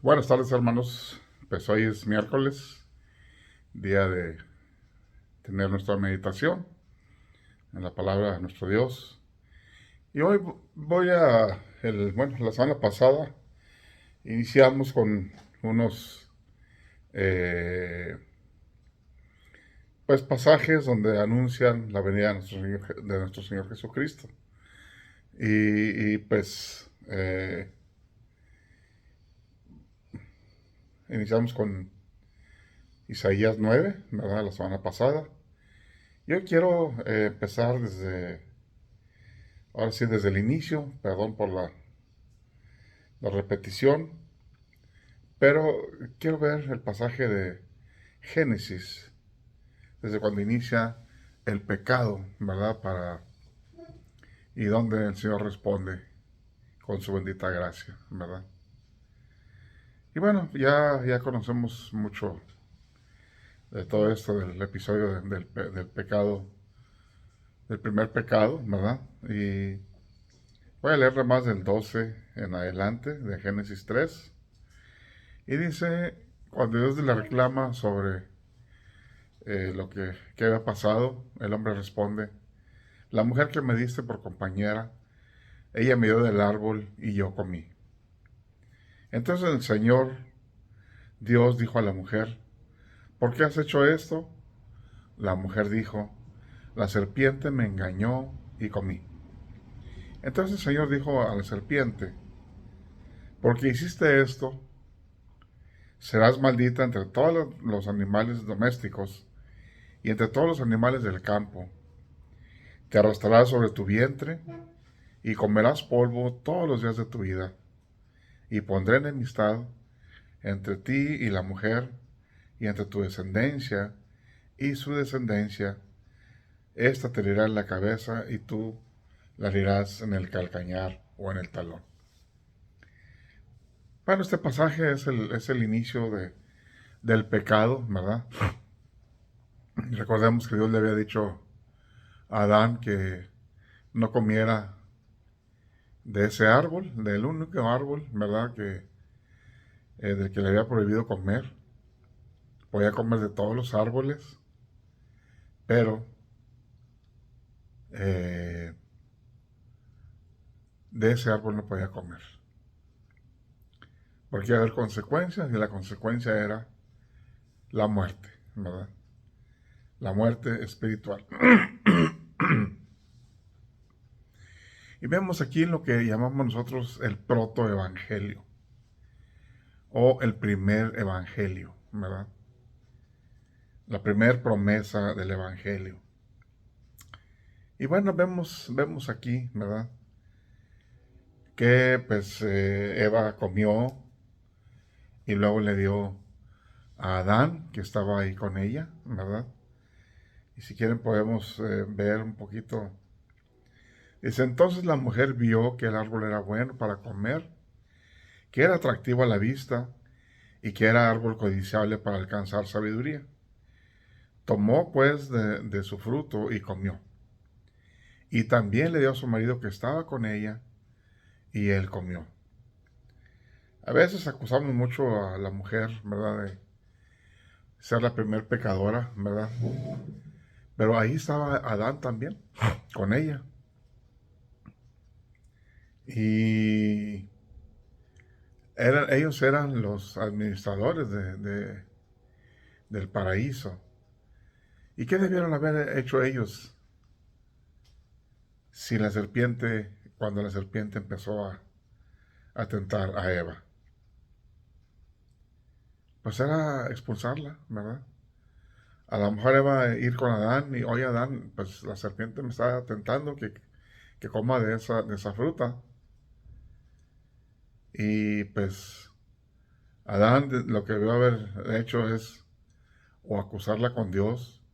Buenas tardes, hermanos. Pues hoy es miércoles, día de tener nuestra meditación en la palabra de nuestro Dios. Y hoy voy la semana pasada iniciamos con unos pasajes donde anuncian la venida de nuestro Señor Jesucristo. Iniciamos con Isaías 9, ¿verdad? La semana pasada. Yo quiero empezar ahora sí, desde el inicio, perdón por la repetición, pero quiero ver el pasaje de Génesis, desde cuando inicia el pecado, ¿verdad? Y donde el Señor responde con su bendita gracia, ¿verdad? Y bueno, ya conocemos mucho de todo esto del episodio del pecado, del primer pecado, ¿verdad? Y voy a leerle más del 12 en adelante, de Génesis 3. Y dice, cuando Dios le reclama sobre que había pasado, el hombre responde, la mujer que me diste por compañera, ella me dio del árbol y yo comí. Entonces el Señor Dios dijo a la mujer, ¿por qué has hecho esto? La mujer dijo, la serpiente me engañó y comí. Entonces el Señor dijo a la serpiente, porque hiciste esto, serás maldita entre todos los animales domésticos y entre todos los animales del campo. Te arrastrarás sobre tu vientre y comerás polvo todos los días de tu vida. Y pondré enemistad entre ti y la mujer, y entre tu descendencia y su descendencia. Esta te herirá en la cabeza y tú la herirás en el calcañar o en el talón. Bueno, este pasaje es el inicio del pecado, ¿verdad? Recordemos que Dios le había dicho a Adán que no comiera de ese árbol, del único árbol, ¿verdad? Del que le había prohibido comer. Podía comer de todos los árboles, pero eh, de ese árbol no podía comer. Porque iba a haber consecuencias y la consecuencia era la muerte, ¿verdad? La muerte espiritual. Y vemos aquí lo que llamamos nosotros el protoevangelio o el primer evangelio, ¿verdad? La primera promesa del evangelio. Y bueno, vemos aquí, ¿verdad? Que Eva comió y luego le dio a Adán, que estaba ahí con ella, ¿verdad? Y si quieren podemos ver un poquito. Dice, entonces la mujer vio que el árbol era bueno para comer, que era atractivo a la vista y que era árbol codiciable para alcanzar sabiduría. Tomó pues de su fruto y comió. Y también le dio a su marido que estaba con ella y él comió. A veces acusamos mucho a la mujer, ¿verdad? De ser la primer pecadora, ¿verdad? Pero ahí estaba Adán también, con ella. Y ellos eran los administradores del paraíso. ¿Y qué debieron haber hecho ellos si cuando la serpiente empezó a tentar a Eva? Pues era expulsarla, ¿verdad? A lo mejor iba a ir con Adán y, oye Adán, pues la serpiente me está tentando que coma de esa fruta. Y pues Adán lo que debió haber hecho es o acusarla con Dios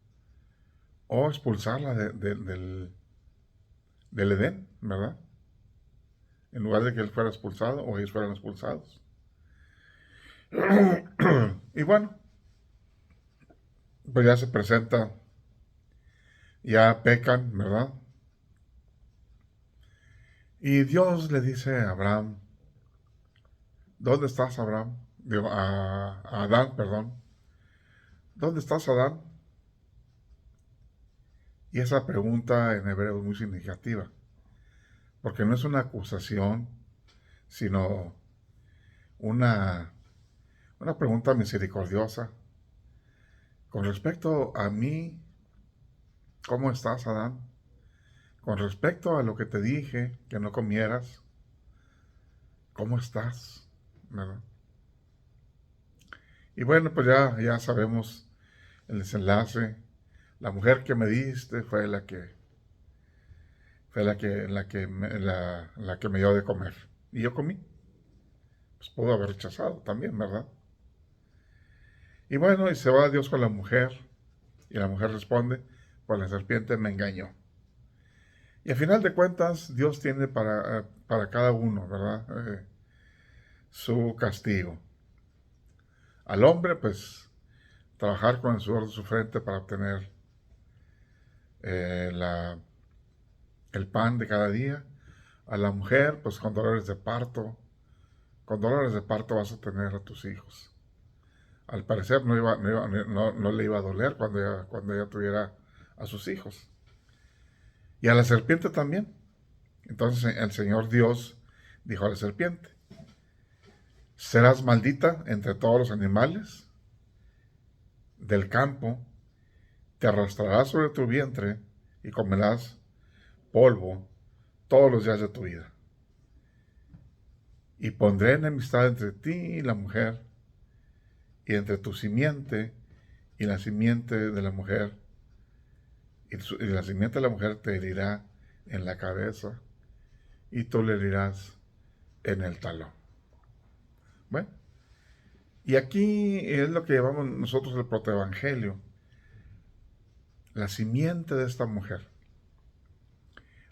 o expulsarla del Edén, ¿verdad? En lugar de que él fuera expulsado o ellos fueran expulsados. Y bueno, pues ya se presenta, ya pecan, ¿verdad? Y Dios le dice a Abraham, ¿dónde estás, Abraham? a Adán, perdón, ¿dónde estás, Adán? Y esa pregunta en hebreo es muy significativa, porque no es una acusación, sino una, una pregunta misericordiosa. Con respecto a mí, ¿cómo estás, Adán? Con respecto a lo que te dije, que no comieras, ¿cómo estás? ¿Verdad? Y bueno, pues ya sabemos el desenlace. La mujer que me diste fue la que me dio de comer. Y yo comí. Pues pudo haber rechazado también, ¿verdad? Y bueno, y se va Dios con la mujer. Y la mujer responde, pues la serpiente me engañó. Y al final de cuentas, Dios tiene para cada uno, ¿verdad? Su castigo. Al hombre, pues, trabajar con el sudor de su frente para obtener eh, la, el pan de cada día. A la mujer, pues, con dolores de parto. Con dolores de parto vas a tener a tus hijos. Al parecer no le iba a doler cuando ella tuviera a sus hijos. Y a la serpiente también. Entonces el Señor Dios dijo a la serpiente, serás maldita entre todos los animales del campo, te arrastrarás sobre tu vientre y comerás polvo todos los días de tu vida. Y pondré enemistad entre ti y la mujer, y entre tu simiente y la simiente de la mujer, y la simiente de la mujer te herirá en la cabeza, y tú le herirás en el talón. Bueno, y aquí es lo que llamamos nosotros el protoevangelio, la simiente de esta mujer.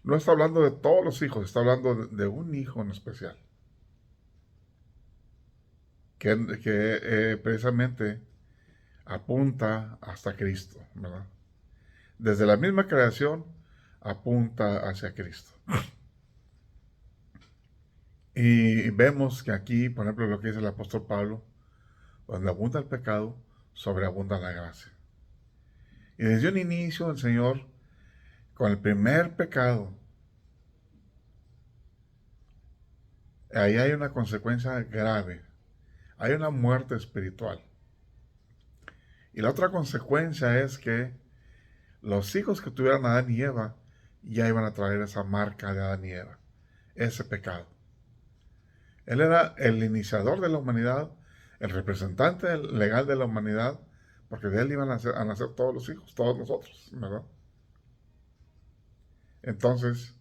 No está hablando de todos los hijos, está hablando de un hijo en especial, que precisamente apunta hasta Cristo, ¿verdad? Desde la misma creación apunta hacia Cristo. Y vemos que aquí, por ejemplo, lo que dice el apóstol Pablo, donde abunda el pecado, sobreabunda la gracia. Y desde un inicio el Señor, con el primer pecado, ahí hay una consecuencia grave, hay una muerte espiritual. Y la otra consecuencia es que los hijos que tuvieran Adán y Eva ya iban a traer esa marca de Adán y Eva, ese pecado. Él era el iniciador de la humanidad, el representante legal de la humanidad, porque de él iban a nacer todos los hijos, todos nosotros, ¿verdad? Entonces,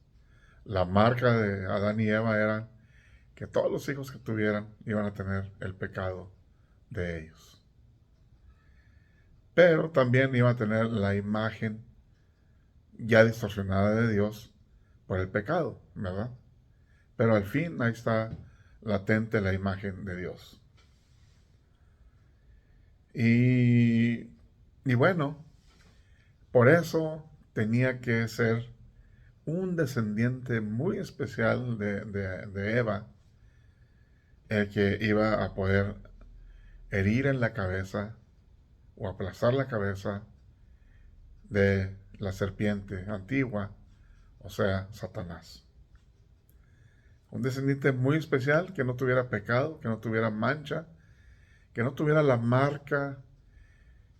la marca de Adán y Eva era que todos los hijos que tuvieran iban a tener el pecado de ellos. Pero también iba a tener la imagen ya distorsionada de Dios por el pecado, ¿verdad? Pero al fin ahí está latente la imagen de Dios. Y, y bueno, por eso tenía que ser un descendiente muy especial de Eva, el que iba a poder herir en la cabeza o aplastar la cabeza de la serpiente antigua, o sea, Satanás. Un descendiente muy especial que no tuviera pecado, que no tuviera mancha, que no tuviera la marca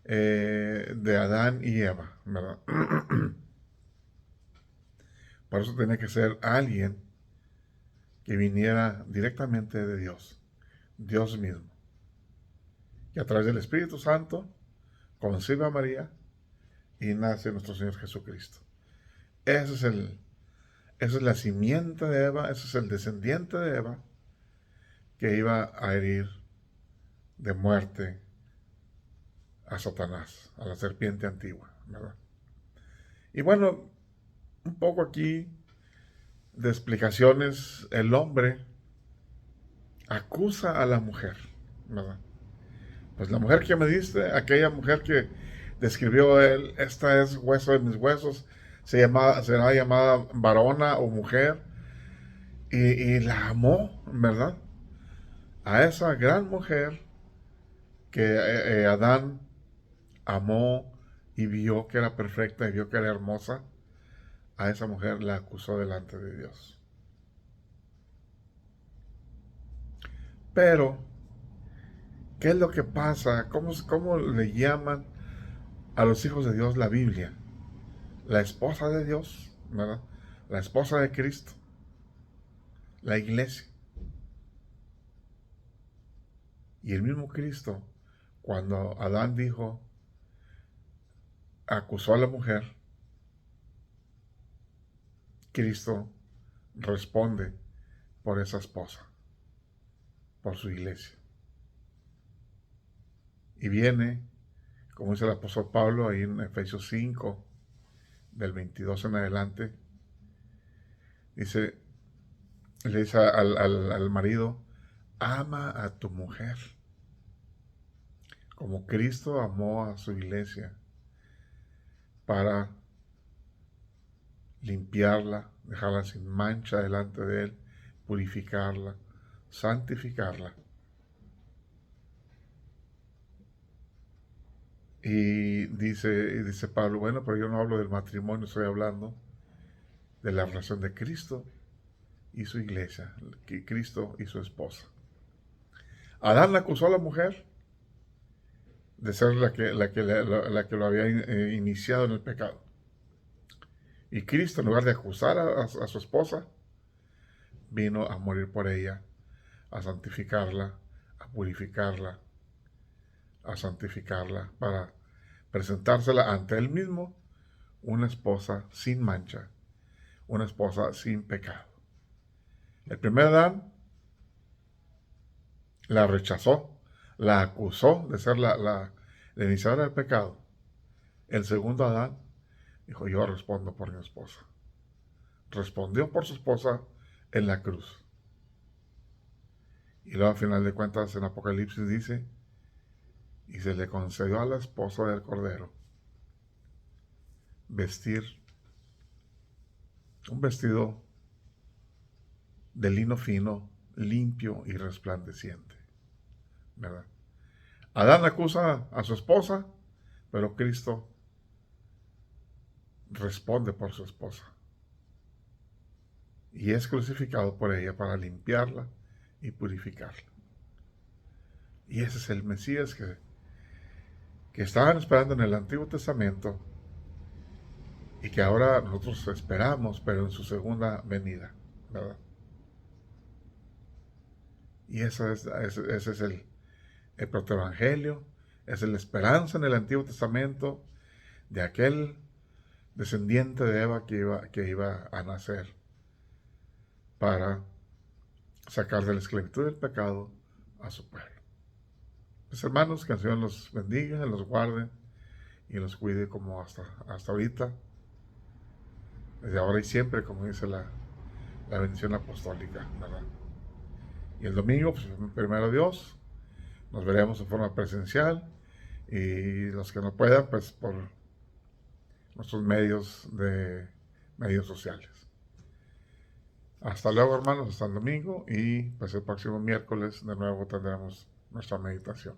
de Adán y Eva, ¿verdad? Por eso tenía que ser alguien que viniera directamente de Dios, Dios mismo. Y a través del Espíritu Santo concibe a María y nace nuestro Señor Jesucristo. Ese es esa es la simiente de Eva, ese es el descendiente de Eva que iba a herir de muerte a Satanás, a la serpiente antigua, ¿verdad? Y bueno, un poco aquí de explicaciones, el hombre acusa a la mujer, ¿verdad? Pues la mujer que me diste, aquella mujer que describió él, esta es hueso de mis huesos, será llamada varona o mujer, y la amó, ¿verdad? a esa gran mujer que Adán amó y vio que era perfecta y vio que era hermosa, a esa mujer la acusó delante de Dios. Pero, ¿qué es lo que pasa? ¿Cómo le llaman a los hijos de Dios la Biblia? La esposa de Dios, ¿verdad? La esposa de Cristo, la iglesia. Y el mismo Cristo, cuando Adán dijo, acusó a la mujer, Cristo responde por esa esposa, por su iglesia. Y viene, como dice el apóstol Pablo ahí en Efesios 5, del 22 en adelante, dice, le dice al marido, ama a tu mujer, como Cristo amó a su iglesia, para limpiarla, dejarla sin mancha delante de Él, purificarla, santificarla. Y dice Pablo, bueno, pero yo no hablo del matrimonio, estoy hablando de la relación de Cristo y su iglesia, Cristo y su esposa. Adán la acusó a la mujer de ser la que lo había iniciado en el pecado. Y Cristo, en lugar de acusar a su esposa, vino a morir por ella, a santificarla, a purificarla, a santificarla, para presentársela ante Él mismo, una esposa sin mancha, una esposa sin pecado. El primer Adán la rechazó, la acusó de ser la iniciadora del pecado. El segundo Adán dijo, yo respondo por mi esposa. Respondió por su esposa en la cruz. Y luego, al final de cuentas, en Apocalipsis dice, y se le concedió a la esposa del Cordero vestir un vestido de lino fino, limpio y resplandeciente, ¿verdad? Adán acusa a su esposa, pero Cristo responde por su esposa. Y es crucificado por ella para limpiarla y purificarla. Y ese es el Mesías que estaban esperando en el Antiguo Testamento y que ahora nosotros esperamos, pero en su segunda venida, ¿verdad? Y ese es el protoevangelio, es la esperanza en el Antiguo Testamento de aquel descendiente de Eva que iba a nacer para sacar de la esclavitud del pecado a su pueblo. Mis hermanos, que el Señor los bendiga, los guarde y los cuide como hasta ahorita, desde ahora y siempre, como dice la bendición apostólica, ¿verdad? Y el domingo, pues primero Dios, nos veremos de forma presencial y los que no puedan, pues por nuestros medios sociales. Hasta luego, hermanos, hasta el domingo y pues el próximo miércoles de nuevo tendremos nuestra meditación.